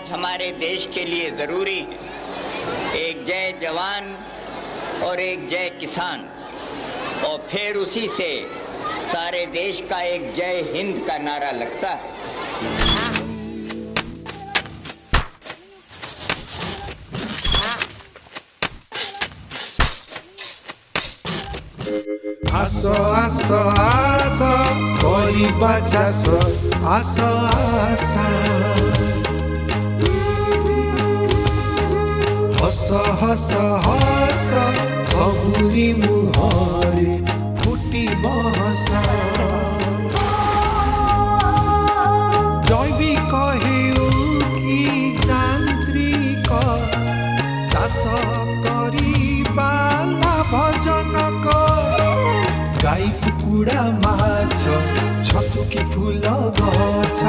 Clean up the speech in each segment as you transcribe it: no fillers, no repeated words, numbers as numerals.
आज हमारे देश के लिए ज़रूरी है एक जय जवान और एक जय किसान, और फिर उसी से सारे देश का एक जय हिंद का नारा लगता है। आसो आसो आसो करिबा चाष आसो आशा हस हस हस सबुरी मुहरे फुटिब हसा जैविक हेउ कि जांत्रिक चाष करिबा लाभजनक गाई कुकुड़ा माछ छतु कि फूल गछ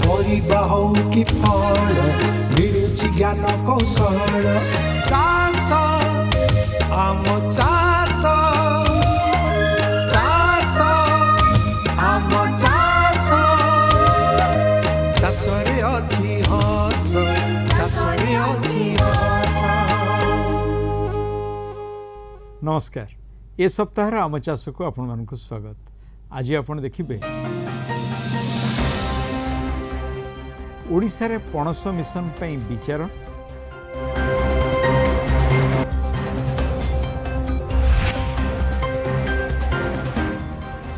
परिबा हौ कि फल मिलुछि ज्ञान कौशल चाष आम चाष चाष आम चाष चाषरे अछि हस चाषरे अछि हस। नमस्कार, ए सप्ताह आम चाष को आपण मानक स्वागत। आज आपण देखिबे ओडिशा रे पणस मिशन पई विचार,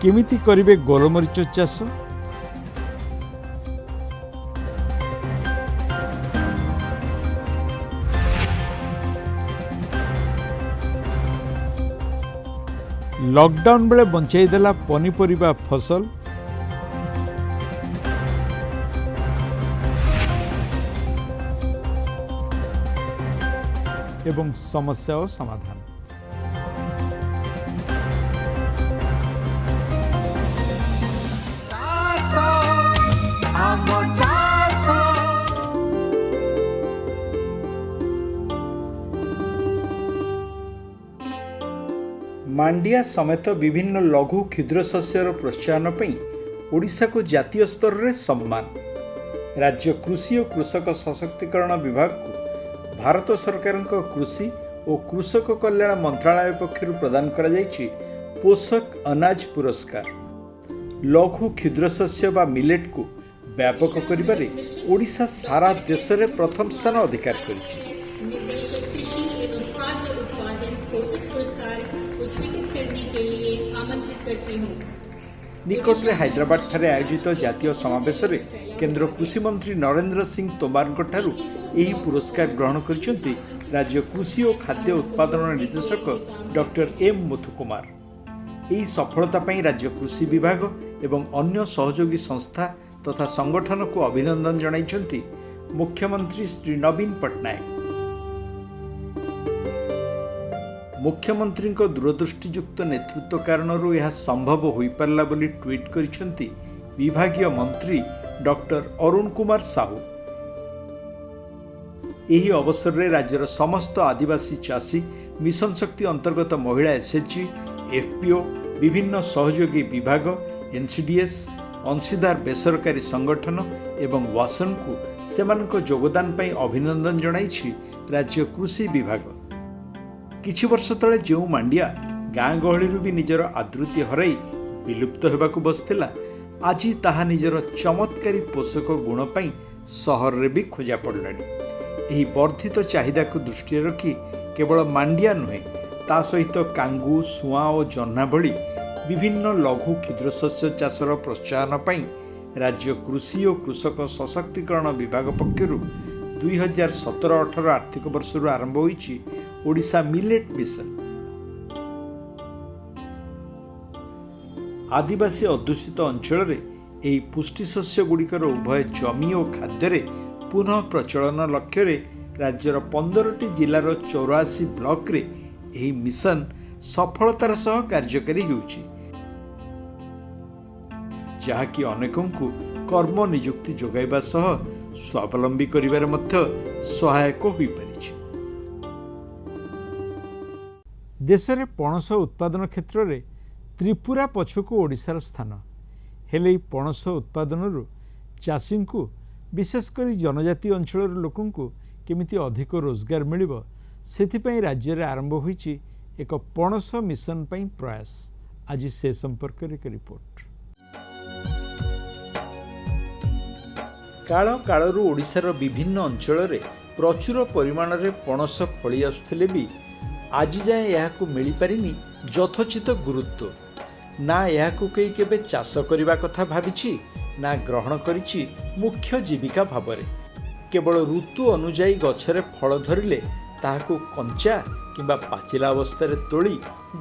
केमिति करिवे गोलमरीच चाष, लॉकडाउन बेले बंचाई देला पनीपरिबा फसल, एवं समस्या और समाधान। चाष आम चाष मांडिया समेत विभिन्न लघु क्षुद्र शस्यर प्रोत्साहन पई ओडिशा को जातीय स्तर रे सम्मान। राज्य कृषि और कृषक सशक्तिकरण विभाग को भारत सरकार कृषि और कृषक कल्याण मंत्रालय पक्षर प्रदान करा जायछि पोषक अनाज पुरस्कार। लघु क्षुद्र शस्य बा मिलेट को व्यापक करिबारे ओडिशा सारा देश रे प्रथम स्थान अधिकार करिछि। निर्देशक कृषि एवं खाद्य उत्पादन को इस पुरस्कार को स्वीकृत करने के लिए आमंत्रित करती हूँ। निकट में हैदराबाद ठारे आयोजित जातीय समावेश रे केंद्र कृषि मंत्री नरेंद्र सिंह तोमर ठारू एही पुरस्कार ग्रहण करिसेंति राज्य कृषि और खाद्य उत्पादन निर्देशक डॉक्टर एम मुथुकुमार। एही सफलता पई राज्य कृषि विभाग एवं अन्य सहयोगी संस्था तथा संगठन को अभिनंदन जणाइछंति मुख्यमंत्री श्री नवीन पट्टनायक। मुख्यमंत्री दूरदृष्टियुक्त नेतृत्व कारणरू यह संभव हो पारला बोली ट्वीट करिसेंति विभागीय मंत्री डॉक्टर अरुण कुमार साहू। एही अवसर रे राज्यर समस्त आदिवासी चाषी, मिशन शक्ति अंतर्गत महिला एसएचजी, एफपीओ, विभिन्न सहयोगी विभाग, एनसीडीएस, अंशीदार बेसरकारी संगठन एवं वासन को सेमानक योगदान पई अभिनंदन जणाइछि राज्य कृषि विभाग। किछि वर्ष तले जो मांडिया गाँ गहली भी निजर आदृति हराई विलुप्त होबाकू बसथिला, आज ताहा निजर चमत्कारी पोषक गुण पई सहर रे भी खोजा पड़लानी। एही वर्धित चाहिदा को दृष्टि रखी केवल मांडिया नुहे, ता सहित कांगू, सुआ और जन्ना भली विभिन्न लघु क्षुद्र शस्य चाषर प्रोत्साहन पई राज्य कृषि और कृषक सशक्तिकरण विभाग पक्षरु 2017-18 आर्थिक वर्षरु आरंभ होईछि ओडिशा मिलेट मिशन। आदिवासी अध्युषित अंचल रे एही पुष्टि शस्य गुड़िकर उभय जमी और खाद्य पुनः प्रचलन लक्ष्य रे राज्यर 15टी जिलार 84 ब्लॉक रे एही मिशन सफलतार सह कार्यकारी होउछि, जहाँकि अनेकंकु कर्म नियुक्ति जोगाइबा सह स्वावलंबी करिबार मध्य सहायक होई परिछि। देश में पणस उत्पादन क्षेत्र में त्रिपुरा पछकु ओडिशार स्थान हेले पणस उत्पादन चाषी को विशेषकर जनजाति अंचल लोकंकु केमिति अधिक रोजगार मिलिब सेथिपई राज्य रे आरंभ होईछि एक पणस मिशन पई प्रयास। आज से संपर्क रे एक रिपोर्ट। काल कालरू ओडिशार विभिन्न अंचल रे प्रचुर परिमाण रे पणस फली आसुथिले भी आज जाए यहाकू मिली पारिनी यथोचित गुरुत्व। ना यहाकू कई केबे चाष करिबा कथा भाबिछि ना ग्रहण करिछि मुख्य जीविका भाबरे। केवल ऋतु अनुଯାयी गछरे फल धरिले ताहाकू कंचा किंबा पाचिला अवस्था तोली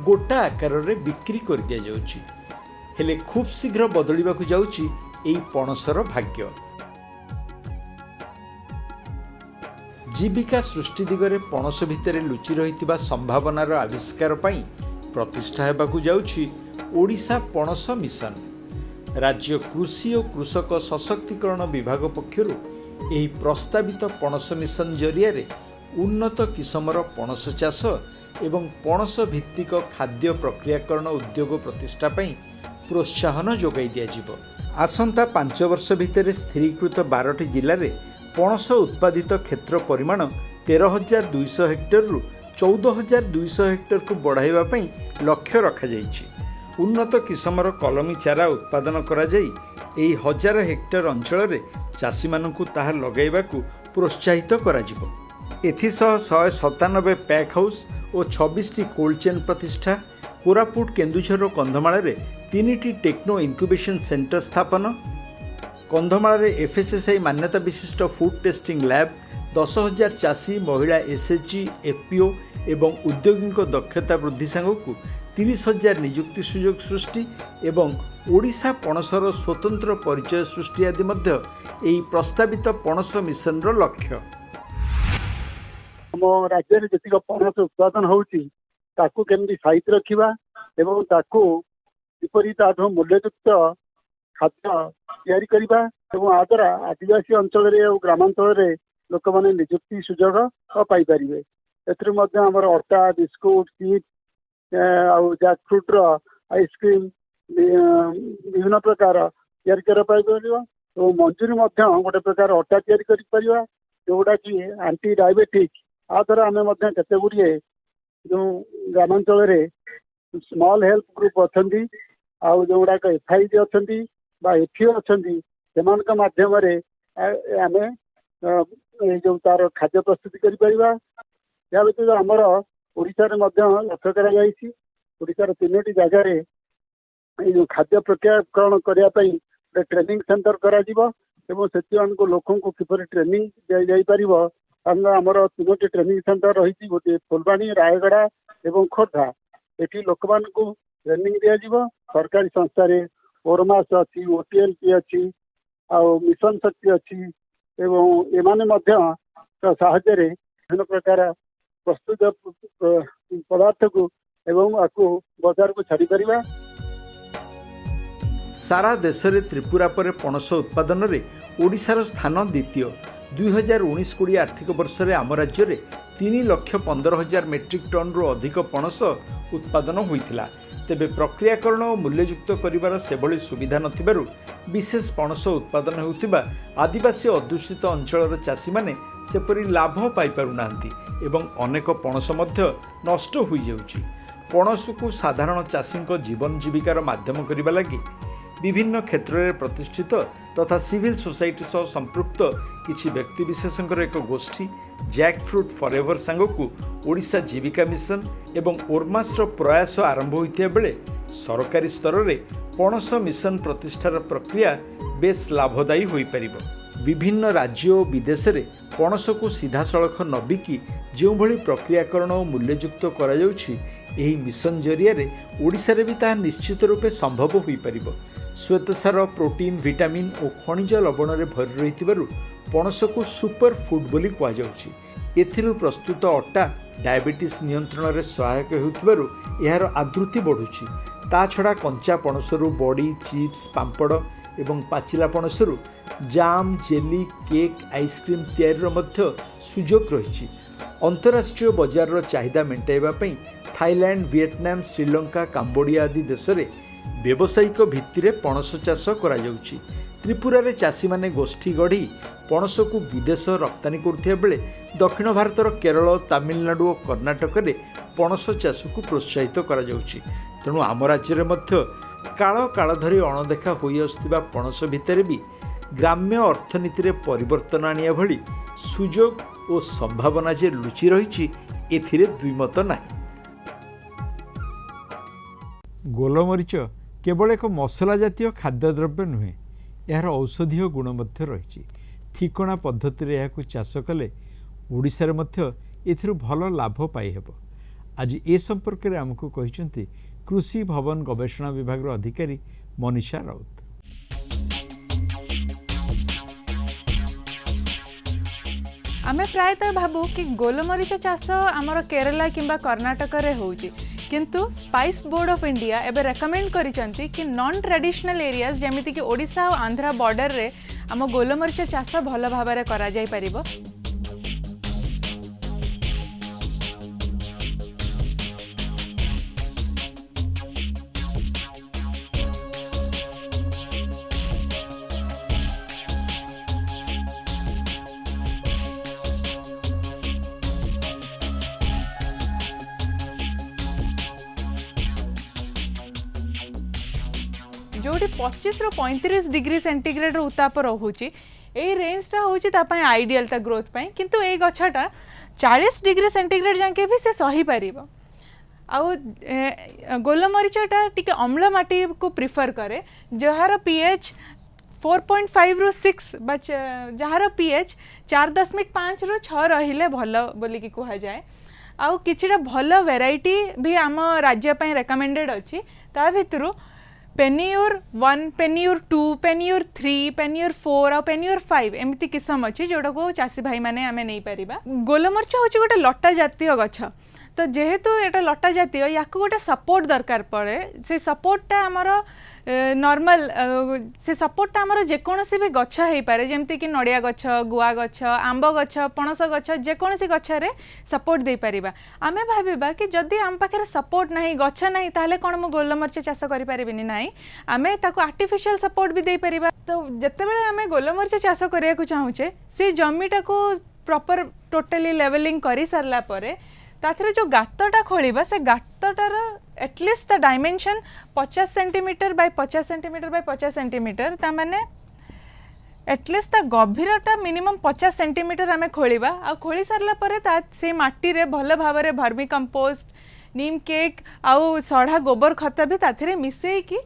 गोटा आकार रे बिक्री कर दिया जाउछि। हेले खूब शीघ्र बदलिबाकू जाउछि एई पणसर भाग्य। जीविका सृष्टि दिगरे पणस भितरे लुचि रहितिबा संभावनार आविष्कार पई प्रतिष्ठा हेबाकू जाउछि ओडिशा पणस मिशन। राज्य कृषि और कृषक सशक्तिकरण विभाग पक्षरु एही प्रस्तावित पणस मिशन जरिया उन्नत किसमर पणस चाष एवं पणस भित्तिक खाद्य प्रक्रियाकरण उद्योग प्रतिष्ठा पई प्रोत्साहन जोगाई दियाजिबो। आसंता 5 वर्ष भितर स्थिरीकृत 12टी जिले में पणस उत्पादित क्षेत्र परिमाण 13,200 हेक्टर रु 14,200 हेक्टर को बढ़ाइबा पई लक्ष्य रखा जाइछि। उन्नत किसमर कलमी चारा उत्पादन करा जाई एही 1000 हेक्टर अंचल रे चाषी मानकु ताहा लगाइबाकू प्रोत्साहित करा जिवो। एथिसह 197 पैक हाउस और 26टी कोल्ड चेन प्रतिष्ठा, कोरापुट केन्दुझर और कंधमाल रे 3टी टेक्नो इनक्यूबेशन सेंटर स्थापन, कंधमाल रे एफएसएसआई मान्यता विशिष्ट फूड टेस्टिंग लैब, 10,000 चाषी महिला एसएचजी एफपीओ एवं उद्योगी दक्षता वृद्धि सांगकू 30,000 नियुक्ति सुजोग सृष्टि एवं ओडिशा पणसर स्वतंत्र परिचय सृष्टि आदि मध्य एही प्रस्तावित पणस मिशन रो लक्ष्य। आम राज्य में जी पणस उत्पादन होती केमती साइज रखा एवं ताकू किपरि ताठू मूल्ययुक्त खाद्य या द्वारा आदिवासी अंचल और ग्रामांचल लोक मैंने निजुक्ति सुजोग पाइपर। एमर अटा बिस्कुट चिप्स जैकफ्रुट आइसक्रीम विभिन्न प्रकार या मंजूरी गोटे प्रकार अटा या जोटा कि आंटी डायबेटिक आ द्वारा आम केते गुड़िए जो ग्रामांचल स्मॉल हेल्थ ग्रुप अच्छा जोगुड़ाक एफआईजी अच्छा एफओ अच्छा से मध्यम आम जो तार खाद्य प्रस्तुति करा। या व्यतीत आमर ओडिशा लक्ष्य कर 3टी जगार जो खाद्य प्रक्रियाकरण करने ट्रेनिंग सेंटर करा को लोक किपर ट्रेनिंग दिपर। आमर 3टी ट्रेनिंग सेंटर रही गोटे फुलबाणी रायगड़ा एवं खोर्धा। ये लोक मान ट्रेनिंग दिज्व सरकारी संस्था ओरमास अच्छी ओटीएलपी अच्छी मिशन शक्ति अच्छी एवं एमाने साहाय्य विभिन्न प्रकार प्रस्तुत पदार्थ को एवं आपको बाजार को छाड़ी पारिबा। सारा देश में त्रिपुरा पर पणस उत्पादन रे ओडिशार स्थान द्वितीय। 2019-20 आर्थिक वर्ष में आम राज्य में 3,15,000 मेट्रिक टन रु अधिक पणस उत्पादन होइथिला। तेबे प्रक्रियाकरण और मूल्ययुक्त करिवार सेभली सुविधा नथिबारु विशेष पणस उत्पादन हेउथिबा आदिवासी अध्युषित अंचलर चाषी माने सेपरि लाभ पाई पारुनांती एवं अनेक पणस मध्य नष्ट होई जाउछि। पणस को साधारण चाषी जीवन जीविकार माध्यम करने लगी विभिन्न क्षेत्र में प्रतिष्ठित तथा सिविल सोसाइटी सह संपृक्त किछि व्यक्ति विशेषकर एक गोष्ठी जैकफ्रुट फॉरएवर सांगकू ओडिशा जीविका मिशन एवं ओरमास प्रयास आरंभ होइथिया बेले सरकारी स्तर में पणस मिशन प्रतिष्ठार प्रक्रिया बेस लाभदायी होई परिबो। विभिन्न राज्य और विदेश में पणस को सीधा सड़क न बिकी जो भली प्रक्रियाकरण और मूल्ययुक्त करा जाउछि एही मिशन जरिया ओडिशा रे भी ताहा निश्चित रूपे संभव होई परिबो। श्वेतसार प्रोटीन विटामिन और खनिज लवण रे भरी रहिथिबारु पणस को सुपर फूड बोली कहा जाउछि। एथिरु प्रस्तुत अटा डायबिटीज नियंत्रण रे सहायक हेउथिबारु एहार आदृति बढ़ुछि। ता छड़ा कंचा पणसरु बड़ी चिप्स पांपड़ एवं पाचिला पणसरु जाम जेली केक आइसक्रीम तैयारी मध्य सुजोग रही। अंतरराष्ट्रीय बजार चाहिदा मेटाइबा पई थाईलैंड विएटनाम श्रीलंका काम्बोडिया आदि देश में व्यावसायिक भित्ति में पणस चाष करा जाउछि। त्रिपुरा रे चाषी माने गोष्ठी गढ़ी पणस को विदेश रप्तानी करुଥିବା बेले दक्षिण भारतर केरल तमिलनाडु और कर्णाटक में पणस चाष को प्रोत्साहित करा जाउछि। तेणु आम राज्य में काल काल धरी अणदेखा होई आसुथिबा पणस भितर भी ग्राम्य अर्थनीति रे परिवर्तन आनिया भली सुजोग और संभावना जे लुचि रही एथिरे द्विमत नाही। गोलमरीच केवल एक मसला जातीय खाद्यद्रव्य नुहे, यार औषधीय गुण मध्य रही। ठिकणा पद्धति रे याकु चाष कले ओडिशा रे मध्य एथिरु भल लाभ पाई हेबो। आज ए संपर्क में आमको कहिसेंती कृषि भवन गवेषणा विभाग अधिकारी मनीषा राउत। आमे प्रायतः भाबू कि गोलमरीच चाष आमर केरला किंबा कर्णाटक रे होउची, किंतु स्पाइस बोर्ड ऑफ इंडिया एबे रेकमेंड करिसंती कि नॉन ट्रेडिशनल एरियाज जेमिति कि ओडिशा और आंध्रा बॉर्डर रे आम गोलमरीच चाष भल भाबरे करा जाय परिबो। जोटी 25 ରୁ 35 डिग्री सेंटीग्रेड उताप रोचे यही रेंजटा हूँ आइडियल ता ग्रोथ पाई, किंतु ये गछटा 40 डिग्री सेंटीग्रेड जाके भी से सही पार। आउ गोलमरीचटा टिके अम्ल माटी को प्रिफर करे, जार पीएच 4.5 ରୁ 6 बा जार पीएच 4.5 ରୁ 6 रहिले भल बोलिकी कह जाए। आउ किछिटा भल वेराइटी भी आम राज्य पाई रेकमेंडेड अच्छी, ता भितरु पेन्योर 1, पेन्योर 2, पेन्योर 3, पेन्योर 4 और पेन्योर 5 एमती किस्म अच्छी जोटा को चाषी भाई माने आमे नहीं पारिबा। गोलमरीच हूँ गोटे लटा जातीय गछ, तो जेहेतु एटा लटा जातीय या गोटे सपोर्ट दरकार पड़े। से सपोर्टटा आमर नॉर्मल से सपोर्टटा आमर जेकोसी भी गछ हो पारे, जमती कि नड़िया गछ, गुआ गछ, आंब गछ, पणस गछ, जेकोसी गछरे सपोर्ट दे परिबा। आमे भाबिबा कि जदि आम पाखे सपोर्ट नहीं, गछ नहीं, ताहले कोन मु गोलमरीच चाष करि परिबिनी नाही, आमे ताको आर्टिफिशियल सपोर्ट भी दे परिबा। तो जेतेबेले आमे गोलमरीच चाष करिया को चाहूचे से जमीटा को प्रॉपर टोटली लेवलिंग करि सारला परे ताथरे जो गातटा खोलिबा से गातटार at least the dimension 50 centimetre by 50 centimetre by 50 centimetre, ता माने एटलिस्ट ता गभीरता मिनिमम 50 सेंटीमीटर आमे खोलिबा। आ खोली सारला परे ता से माटी रे भल भाबरे भर्मी कंपोस्ट, नीम केक आउ सढ़ा गोबर खत भी ताथरे मिसेई कि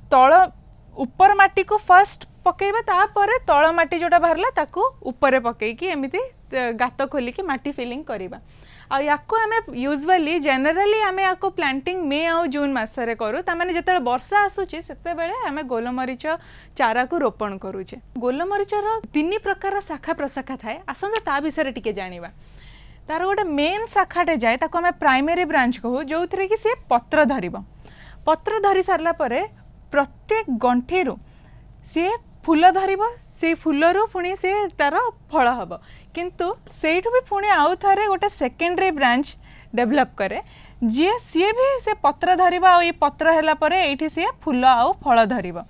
तळ ऊपर माटी को फर्स्ट पकेबा, तापर तळ माटी जोटा बाहरला ताको ऊपर पकेकी एमिति गात खोलिकी माटी फिलिंग करिबा। आ याको आमे यूजुअली जनरली आमे याको प्लांटिंग मे आउ जून मासरे करू, ता माने जेतेबेले वर्षा आसुची सेते बेले आमे गोलमरीच चारा को रोपण करूचे। गोलमरीचर 3 प्रकार शाखा प्रशाखा थाए, आसंता ता विषय टिके जानिबा। तार गोटे मेन शाखाटे जाए ताको आमे प्राइमरी ब्रांच कहू, जो थरे कि से पत्र धरिबो। पत्र धरि सारला परे प्रत्येक गंठीरू सी फूल धरिबो, से फूलरू पुणी से तार फल हम, किंतु सेठू भी पुणी आउ थारे गोटे सेकेंडरी ब्रांच डेभलप करे, जी सी भी से पत्र धरिबो। आ ये पत्र हैला परे एठी सी फूल आउ फल धरिबो।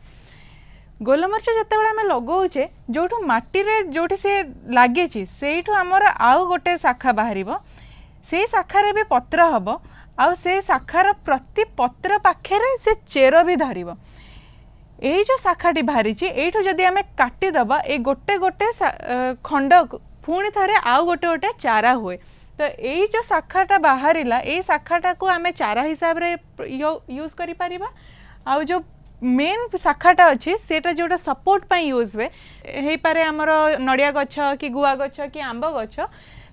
गोलमरीच जेतेबेले आमे लगाउचे जोठू माटी रे जोठी से लागिची सेठू हमर आउ गोटे शाखा बाहरिबो, से शाखा रे भी पत्र हबो। आउ से शाखार प्रति पत्र पाखे से चेर भी धरिबो। यही जो शाखाटी बाहरी यू जदि आम काटिदबा ये गोटे गोटे खंड पुणी थे आउ गोटे गोटे चारा हुए। तो यही जो शाखाटा बाहरिला ये शाखाटा को आम चारा हिसाब रे यूज करि परिबा। आउ जो मेन शाखाटा अच्छी सेटा जोटा सपोर्ट पाई यूज हुए हे पारे आमर नड़िया गछ कि गुआ गछ कि आंब गछ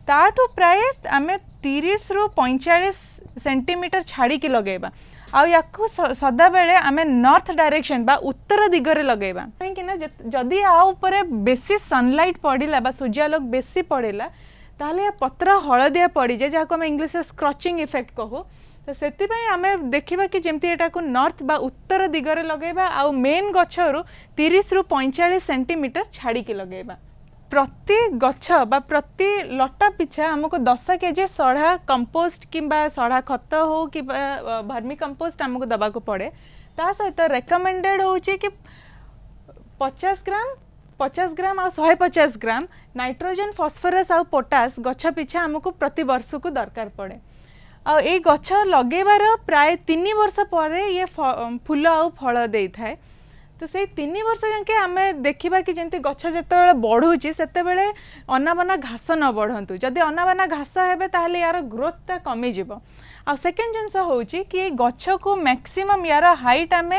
ताठू प्राय आम 30 ରୁ 45 सेंटीमीटर छाड़ी की लगेबा। आउ याकू सदा बेले आमे नॉर्थ डायरेक्शन बा उत्तर दिगरे लगेबा, कहीं जदि आ ऊपर बेसी सनलाइट पड़िला बा सूर्यालोक बेसी पड़िला ताहले पत्र हलदिया पड़ी जाए, जहाँ को आम इंग्लिश स्क्रचिंग इफेक्ट कहू। तो सेतिपई आमे देखिबा कि जेमती एटा को नॉर्थ बा उत्तर दिगरे लगेबा, आउ मेन गछरू 30 ରୁ 45 सेंटीमीटर छाड़ी की लगेबा। प्रति गछ बा प्रति लटा पिछा हमको 10 केजी सढ़ा कंपोस्ट किंबा सढ़ा खत हो कि भर्मी कंपोस्ट हमको दबा को पड़े। ता सहित रेकमेंडेड होची कि 50 ग्राम 50 ग्राम और 150 ग्राम नाइट्रोजन फॉस्फोरस और पोटास गछ पिछा आमको प्रति वर्ष को दरकार पड़े आ ये गछ लगेबार प्राय 3 वर्ष पर ये फूल आ फल दे थाए तो से 3 वर्ष जाके आम देखा कि जमी गछ जिते बढ़ुची से अनाबना घास न बढ़ंतु जदि अनाबना घास हे ताहले यार ग्रोथटा कमिज आ सेकेंड जिनस हूँ कि गछ को मैक्सिमम यार हाइट आम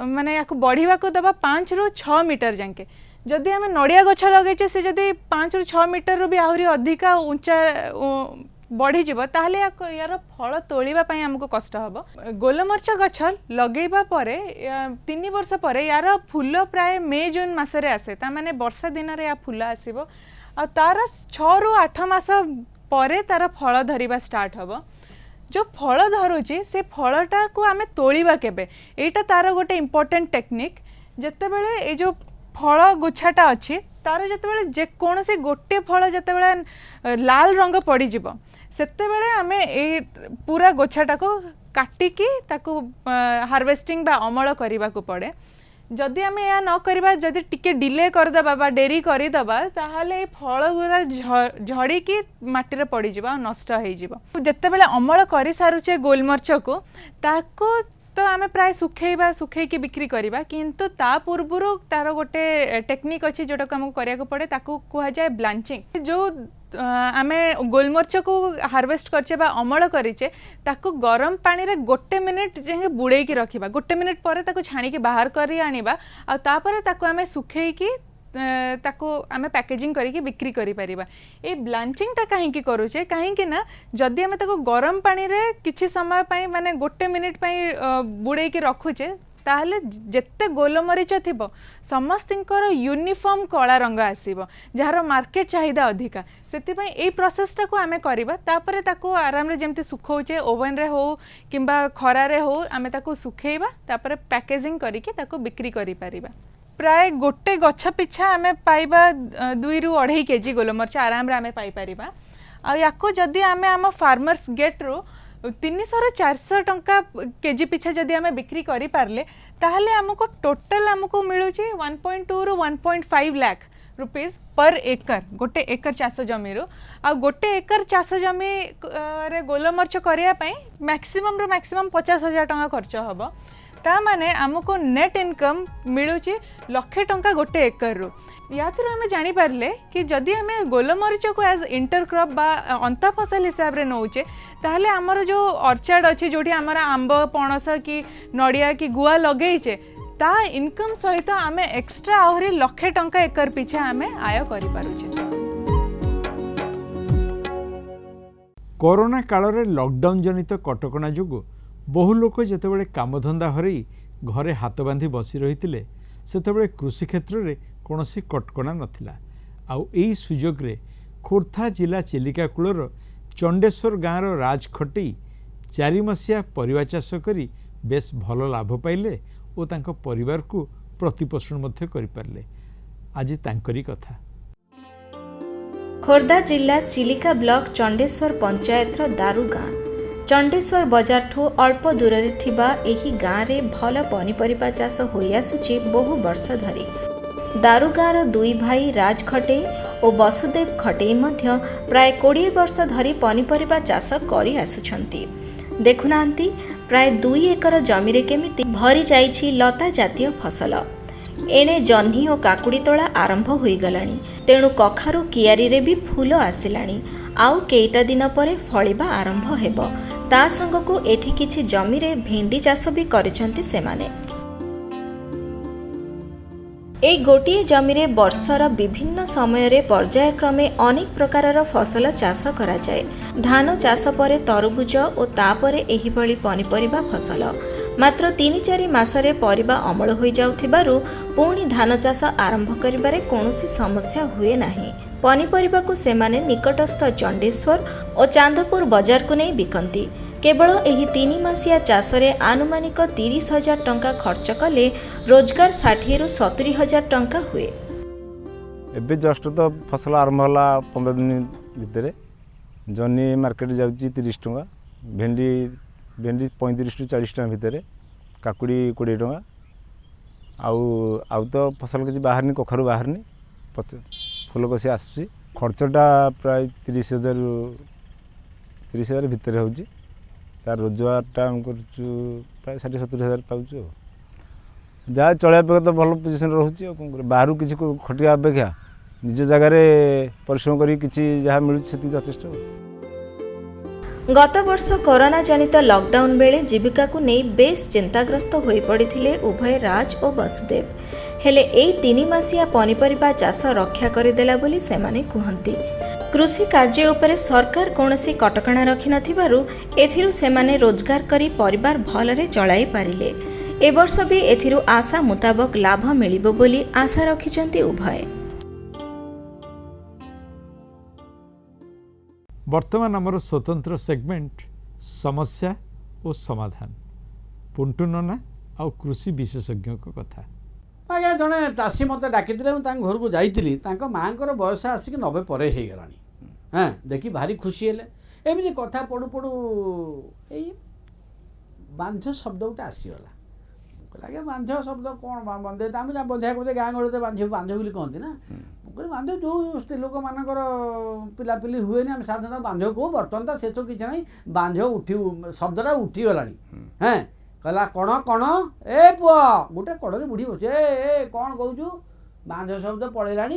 माने या बढ़िया को दबा 5 ରୁ 6 मीटर जाके जदि आम नड़िया गछ लगे से जदि 5 ରୁ 6 मीटर रू भी आहरी अधिका उंचा बढ़ीज ताहले यार फल तोलिबा पई हमको कष्ट हम गोलमरीच गछ लगेबा परे 3 वर्ष पर यार फूल प्राय मे जून मसरे आसे ता माने वर्षा दिन रे या फूल आसीबो आ तार 6 ରୁ 8 मास परे तार फल धरिबा स्टार्ट हबो जो फल धरुची से फलटा को आमे तोलिबा केबे एटा तार गोटे इम्पोर्टेंट टेक्निक जते बेले ए जो फल गुच्छाटा अच्छी तार जते जेकोसी गोटे फल जते लाल रंग पड़ जिवो सेते बेले आमे ए पूरा गोछाटा को काटिकी ताकू हार्वेस्टिंग बा अमल करने को पड़े जदि आम या न करबा जदि टिके डिले करदेबा बा डेरी करदेबा ताहले फल गुरा झड़ीकी माटी रे पड़ जिवो नष्ट हो जिवो जते बेले अमल कर सारुचे गोलमरीच को ताको तो आम प्राय सुखैकी बिक्री करवा किंतु ता पूर्व तार गोटे टेक्निक अच्छी जोटा को आमको करिया को पड़े ताकू कहा जाए ब्लांचिंग जो आम गोलमरीच को हार्वेस्ट करचे बा अमल करिचे ताकू गरम पानी रे गोटे मिनिट जे बुड़े की रखिबा गोटे मिनिट पर ताकू छाणी के बाहर करी आनिबा आ तापर ताकू आम सुखैकी ताकू आमे पैकेजिंग करके बिक्री करि परिबा ए ब्लांचिंग टा काहे की करूचे काहे की ना जदि आमे ताकू गरम पानी रे किछि समय पई माने गोटे मिनिट पई बुड़े के रखुचे ताहले जेते गोलमरीच थिबो समस्तिंकर यूनिफॉर्म कला रंग आसीबो जहार मार्केट चाहिदा अधिका सेति पई ए प्रोसेस टा को आमे करिबा तापरे ताकू आराम रे जेमते सुखौचे ओवन रे हो किंबा खरा रे हो आमे ताकू सुखैबा तापरे पैकेजिंग करके ताकू बिक्री करि परिबा प्राय गोटे गछ पिछा आमे पाइबा 2 ରୁ 2.5 केजी गोलमरीच आराम रे आमे पाई परिबा आ याको जदि आमे आम फार्मर्स गेट रो 300 ରୁ 400 टंका केजी पिछा जदि आमे बिक्री करि पारले ताहले हमको टोटल हमको मिलुची 1.2 ରୁ 1.5 लाख रुपीस पर एकर गोटे एकर चाष जमी रो आ गोटे एकर चाष जमी रे गोलमरीच करिया पई मैक्सिमम रो मैक्सिमम 50,000 टंका खर्च हबो ता माने हमको नेट इनकम मिलुची लक्षे टंका गोटे एकर रो या थ्रू आम जानीपारे कि जदि आम गोलमरीच को एज इंटर क्रॉप बा अंता फसल हिसाब से नौचे ताहले आमर जो अर्चार्ड अच्छे जो आमर आंब पणस कि नड़िया कि गुआ लगेचे ता इनकम सहित आम एक्स्ट्रा आहरी लक्षे टंका एकर पिछा आम आय करिपारुछे। कोरोना काल रे लॉकडाउन जनित कटकणा जोगु बहु लोक जेतेबेले कामधंदा हरई घरे हाथ बांधी बसी रही सेतेबेले कृषि क्षेत्र में कौनसी कटकणा नथिला आउ एई सुजोग रे खोर्धा जिला चिलिका कूलर चंडेश्वर गाँव राज खटई 4 मसीहा परिवा चाष करी बेस भल लाभ पाइले और तांको परिवार को प्रतिपोषण मध्य करि पारले आज तांकरी कथा। खोर्धा जिला चिलिका ब्लॉक चंडेश्वर पंचायत दारू गाँ चंडेश्वर बजार ठू अल्प दूर एही गाँव रे भल पनीपरिबा चाष होई आसुची बहु वर्ष धरी दारू गाँवर 2 भाई राज खटेई और वसुदेव खटेई मध्य प्राय 20 वर्ष धरी पनीपरिबा चाष करि आसुछंती देखुनांती प्राय 2 एकर जमी रे केमिति भरी जाइछि लता जातीय फसल एणे जह्नी और काकुड़ी तोला आरंभ होई गलानी तेणु कखारु कियारी रे भी फूल आसिलानी आउ केइटा दिन परे फलिबा आरंभ हेबो ता संगको एठी किछि जमी रे भेंडी चाष भी करिसंती सेमाने ए गोटिए जमी रे वर्षर विभिन्न समय रे पर्यायक्रमे अनेक प्रकारर फसल चाष करा जाए धान चाष परे तरबुज और तापरे एही भली पनीपरिबा फसल मात्र 3-4 मासरे परिबा अमल होई जाउथिबारु पुणी धान चाष आरंभ करिबारे कोनोसी समस्या हुए नाही पनीपरिबा को सेमाने निकटस्थ चंडेश्वर और चांदपुर बाजार को नहीं बिकंती केवल एही 3 मासिया चाषरे आनुमानिक 30,000 टंका खर्च कले रोजगार 60 ରୁ 70,000 टंका हुए। एबे जस्ट तो फसल आरंभ होला 15 दिन भितरे जनी मार्केट जाउची 30 टंका भेंडी 35 ରୁ 40 टंका भितरे काकुड़ी 20 टंका आउ तो फसल किसी बाहरनी कखारू बाहरनी फूलकोसी आसूँ खर्चटा प्राय 30,000 भितर हो तार रोजगारटा आम कर प्राय 60-70 हज़ार पाऊँ जहाँ चलने तो भल पोजिशन रोचे बाहर किसी खटिया अपेक्षा निज जगार परिश्रम कर जहाँ मिलूँ यथेष्ट। गत वर्ष कोरोना जनित लॉकडाउन बेले जीविका को नहीं बेस चिंताग्रस्त होई पड़िथिले उभय राज और वसुदेव हेले एई 3 मासिया पनिपरिबा चाष रक्षा करिदेला बोली सेमाने कुहंती। कृषि कार्य उपरे सरकार कौनसी कटकणा रखि नथिबारु एथिरु सेमाने रोजगार करी परिवार भलरे चलाई पारिले। ए वर्ष भी एथिरु आशा मुताबक लाभ मिलिबो बोली आशा रखिचंती उभय। वर्तमान आमर स्वतंत्र सेगमेंट समस्या और समाधान पुंटू नना आ कृषि विशेषज्ञ कथा। आज्ञा जड़े चाषी मत डाकी घर को जाइली माँ बयस आसिक 90 पर हो गलानी हाँ देखी भारी खुशी हेले एमती कथा पड़ू पड़ू यही बांझ शब्द गोटे आसीगला लगे बांझ शब्द कौन बंधे आम बंधा को गाँ गहले तो बांझ बांझ बोली कहते ना बांझ जो स्त्री लोक मानकर पिलापिली हुए आम साधारणतः बांझ को बर्तमान तो से तो किसी ना बांझ उठी शब्दटा उठीगला हाँ कहला कण कण ए पुआ गोटे कड़े बुढ़ी बचे ए कौन कहूँ बांझ शब्द पड़ेगा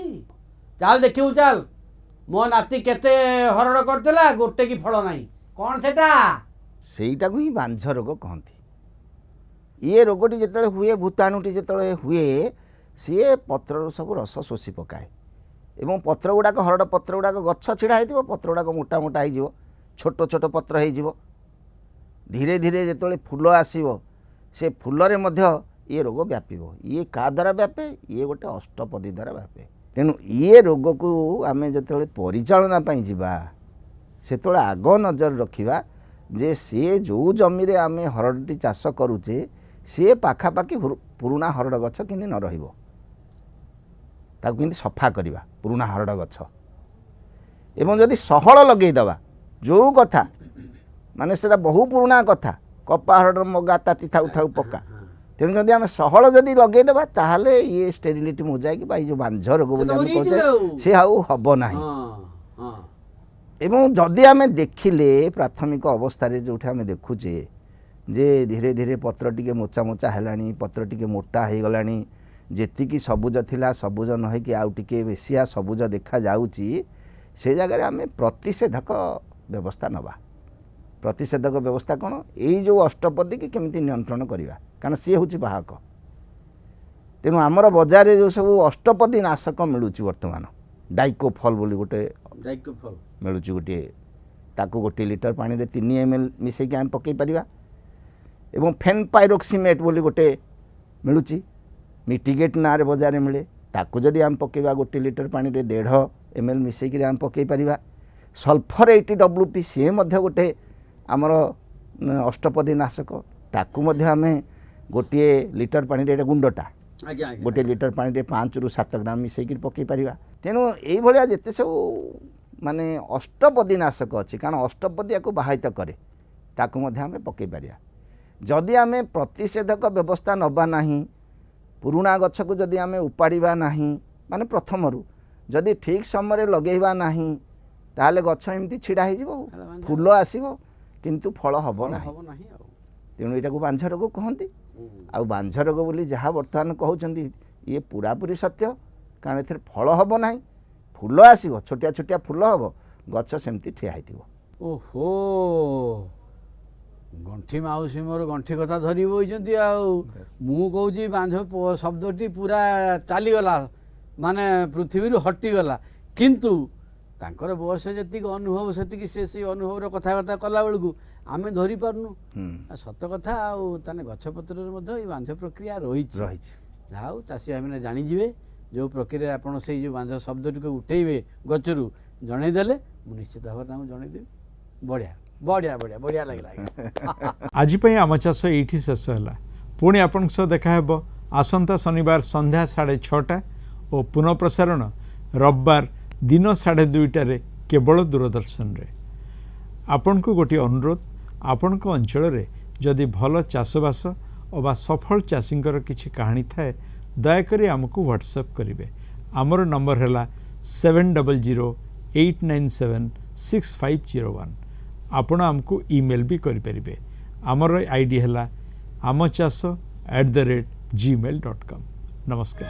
चाल देखिए चाल मो नाती केते हरण करतेला गोटे की फल नहीं कौन सेटा सेटा को ही बांझ रोग कहती ये रोगटी जिते हुए भूताणुटी जिते हुए सी पत्र सब रस शोषि पकाए एवं पत्र गुड़ाक हरड़ पत्र गुड़ाक गछ छिड़ा हो पत्र गुड़ाक मोटा मोटा हो छोट छोट पत्र हो धीरे धीरे जिते फूल आसो से फूलरे मध्य ये रोग व्यापिब ये क्या द्वारा व्यापे ये गोटे अष्टपदी द्वारा व्यापे तेणु ये रोग को आम जो परिचालना जावा से आग नजर रखा जे सी जो जमी आम हरड़ी चाष करुचे सी पाखापाखि पुराणा हरड़ गछ कि न रहिबो ताकु किंतु सफा करवा पुराणा हरड़ गछ एवं जदि सहल लगेदवा जो कथा माने सेटा बहु पुराणा कथा कपा हरड़ मगा ताती थाउ थाउ पक्का तेणु जदि आम सहल जदि लगेदवा ताहले ये स्टेरिलिटी मोजाइक बा जो बांझ रोग बोली आम कहछे से आउ हबो नाही एवं जदि आम देखिले प्राथमिक अवस्था रे जोठे आम देखुचे जे धीरे धीरे पत्र टिके मोचा मोचा हेलानी पत्र टिके मोटा हो गलानी जेतिकी सबुज थिला सबुज न होइकि आउ टिके बेसिया सबुज देखा जाउची से जगह आम प्रतिषेधक व्यवस्था नवा प्रतिषेधक व्यवस्था कौन यही जो अष्टपदी की केमिति नियंत्रण करवा कारण सी हूँ बाहक तेणु आमर बजार जो सब अष्टपदी नाशक मिलूँ बर्तमान डाइकोफल बोली गोटे डाइकोफल मिलूँ गोटे ताकू गोटे लिटर पानी रे 3 ml मिसेकी आम पकई पारिबा एवं फेनपाइरोक्सीमेट बोली गोटे मिलूँ मिटिगेट ना बजार मिले ताकू जदि आम पकेबा गोटे लिटर पानी रे 1.5 ml मिसेकी आम पकई पारिबा सल्फर 80 WP सी गोटे आमर अष्टपदी नाशक ताकू आम गोटे लिटर पानी रे गुंडटा गोटे लिटर पानी रे 5 ରୁ 7 ग्राम मिसेकी पकई पारिबा तेणु यही भाया जिते सब माने अष्टपदी नाशक अच्छी कारण अष्टपदी या बाहित करे ताकू आम पकई पारिबा जदि आम प्रतिषेधक व्यवस्था नबा नाही पुराणा गछ को जदि आम उपाड़िबा नाही माने प्रथमरु जदि ठीक समय लगेबा नाही ताले गछ एमती छिड़ा हो फूल आसीबो किंतु फल हब नाही तेणु एटा को बांझ रोग कहती आ बांझ रोग बोली जहाँ बर्तमान कहउचंदी ये पूरापूरी सत्य कारण एथरे फल हब नाही फूल आसीबो छोटिया छोटिया फूल हब गछ सेमती ठिया हेतिबो ओहो गंठी माउसी मोर गंठी कथा धरी बोइचंती मु कहूँ बांझ शब्दटी पूरा चलीगला माने पृथ्वी हटिगला किंतु तांकर बयस जी अनुभव से अनुभव कथबार्ता कला बेलू आम धरी पार्नु सत कथा आने गछपत्र बांझ प्रक्रिया रही जाऊ चाषी भाई मैंने जाणीजे जो प्रक्रिया आप से जो बांझ शब्दटी को उठेबे गचरू जनईदे मुझे निश्चित भाव जनईदेवी बढ़िया बढ़िया बढ़िया बढ़िया लगे आज आम चाष ये शेष है पुणी आपण देखा आसंता शनिवार संध्या 6:30 और पुनः प्रसारण रविवार दिन 2:30 केवल दूरदर्शन रे। आपण को गोटे अनुरोध आपण को अंचल रे जदि भल चाषबास अबा सफल चाषींकर किछि कहानी थाए दयाकोरी आमको व्हाट्सएप करेंगे। आमर नंबर है 7008976501। आपण आमको ईमेल भी करें। आमर आईडी है amachas@gmail.com। नमस्कार।